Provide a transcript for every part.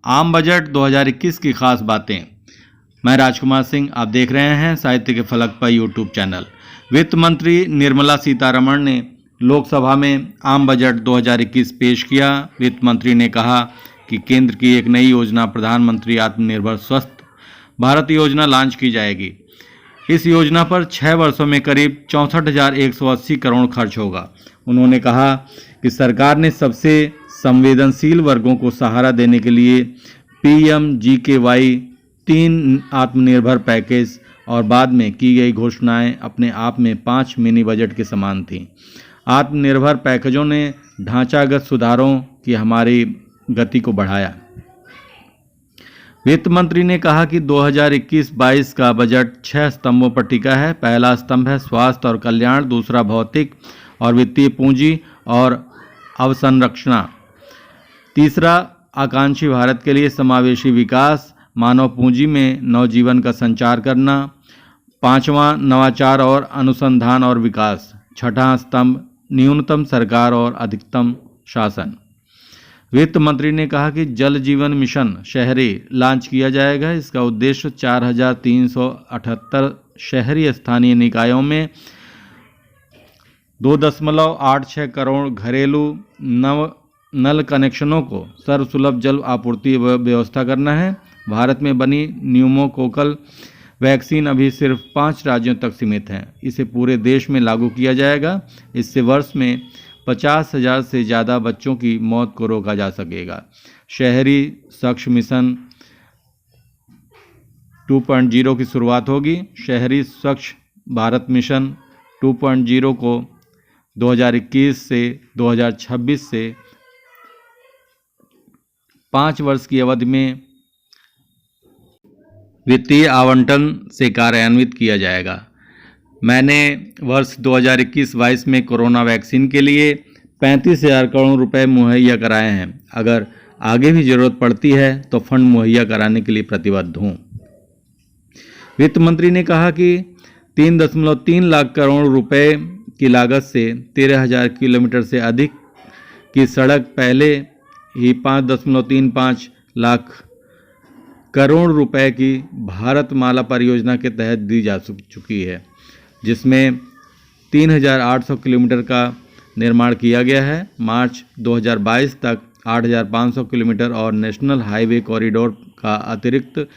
आम बजट 2021 की खास बातें। मैं राजकुमार सिंह, आप देख रहे हैं साहित्य के फलक पर यूट्यूब चैनल। वित्त मंत्री निर्मला सीतारमण ने लोकसभा में आम बजट 2021 पेश किया। वित्त मंत्री ने कहा कि केंद्र की एक नई योजना प्रधानमंत्री आत्मनिर्भर स्वस्थ भारत योजना लॉन्च की जाएगी। इस योजना पर 6 वर्षों में करीब 64,180 करोड़ खर्च होगा। उन्होंने कहा कि सरकार ने सबसे संवेदनशील वर्गों को सहारा देने के लिए PMGKY 3 आत्मनिर्भर पैकेज और बाद में की गई घोषणाएं अपने आप में 5 मिनी बजट के समान थीं। आत्मनिर्भर पैकेजों ने ढांचागत सुधारों की हमारी गति को बढ़ाया। वित्त मंत्री ने कहा कि 2021-22 का बजट 6 स्तंभों पर टिका है। पहला स्तंभ है स्वास्थ्य और कल्याण, दूसरा भौतिक और वित्तीय पूंजी और अवसंरचना, तीसरा आकांक्षी भारत के लिए समावेशी विकास, मानव पूंजी में नवजीवन का संचार करना, पांचवा नवाचार और अनुसंधान और विकास, छठा स्तंभ न्यूनतम सरकार और अधिकतम शासन। वित्त मंत्री ने कहा कि जल जीवन मिशन शहरी लॉन्च किया जाएगा। इसका उद्देश्य 4,378 शहरी स्थानीय निकायों में 2.86 करोड़ घरेलू नल कनेक्शनों को सर्वसुलभ जल आपूर्ति व्यवस्था करना है। भारत में बनी न्यूमोकोकल वैक्सीन अभी सिर्फ 5 राज्यों तक सीमित है। इसे पूरे देश में लागू किया जाएगा। इससे वर्ष में 50,000 से ज़्यादा बच्चों की मौत को रोका जा सकेगा। शहरी स्वच्छ मिशन 2.0 की शुरुआत होगी। शहरी स्वच्छ भारत मिशन 2.0 को 2021 से 2026 से 5 वर्ष की अवधि में वित्तीय आवंटन से कार्यान्वित किया जाएगा। मैंने वर्ष 2021-22 में कोरोना वैक्सीन के लिए 35,000 करोड़ रुपए मुहैया कराए हैं। अगर आगे भी जरूरत पड़ती है तो फंड मुहैया कराने के लिए प्रतिबद्ध हूँ। वित्त मंत्री ने कहा कि 3.3 लाख करोड़ रुपए की लागत से 13,000 किलोमीटर से अधिक की सड़क पहले ही 5.35 लाख करोड़ रुपए की भारतमाला परियोजना के तहत दी जा चुकी है, जिसमें 3,800 किलोमीटर का निर्माण किया गया है। मार्च 2022 तक 8,500 किलोमीटर और नेशनल हाईवे कॉरिडोर का अतिरिक्त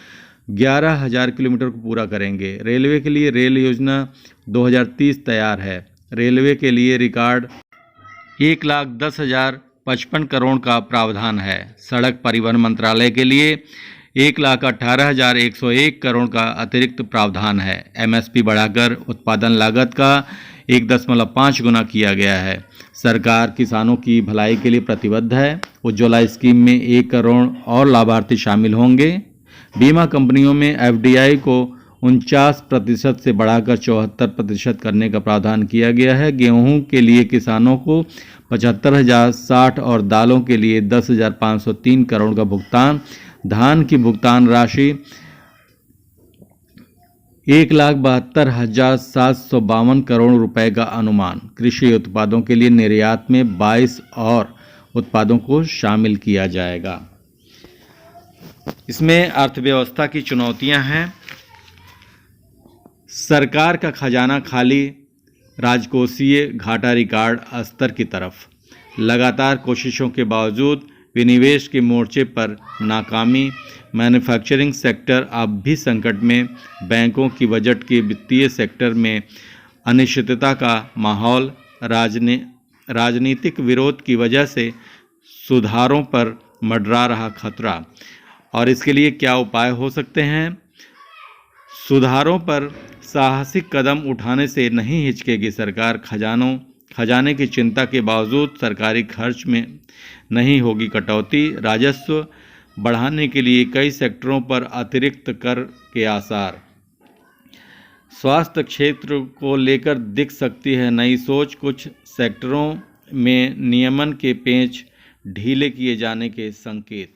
11,000 किलोमीटर को पूरा करेंगे। रेलवे के लिए रेल योजना 2030 तैयार है। रेलवे के लिए रिकॉर्ड 1,10,055 करोड़ का प्रावधान है। सड़क परिवहन मंत्रालय के लिए 1,18,101 करोड़ का अतिरिक्त प्रावधान है। MSP बढ़ाकर उत्पादन लागत का 1.5 गुना किया गया है। सरकार किसानों की भलाई के लिए प्रतिबद्ध है। उज्ज्वला स्कीम में 1 करोड़ और लाभार्थी शामिल होंगे। बीमा कंपनियों में FDI को 49% से बढ़ाकर 74% करने का प्रावधान किया गया है। गेहूं के लिए किसानों को 75,060 और दालों के लिए 10,503 करोड़ का भुगतान। धान की भुगतान राशि 1,72,752 करोड़ रुपए का अनुमान। कृषि उत्पादों के लिए निर्यात में 22 और उत्पादों को शामिल किया जाएगा। इसमें अर्थव्यवस्था की चुनौतियां हैं। सरकार का खजाना खाली, राजकोषीय घाटा रिकॉर्ड स्तर की तरफ। लगातार कोशिशों के बावजूद विनिवेश के मोर्चे पर नाकामी। मैन्युफैक्चरिंग सेक्टर अब भी संकट में। बैंकों की बजट के वित्तीय सेक्टर में अनिश्चितता का माहौल। राजनीतिक विरोध की वजह से सुधारों पर मंडरा रहा खतरा। और इसके लिए क्या उपाय हो सकते हैं? सुधारों पर साहसिक कदम उठाने से नहीं हिचकेगी सरकार। खजाने की चिंता के बावजूद सरकारी खर्च में नहीं होगी कटौती। राजस्व बढ़ाने के लिए कई सेक्टरों पर अतिरिक्त कर के आसार। स्वास्थ्य क्षेत्र को लेकर दिख सकती है नई सोच। कुछ सेक्टरों में नियमन के पेंच ढीले किए जाने के संकेत।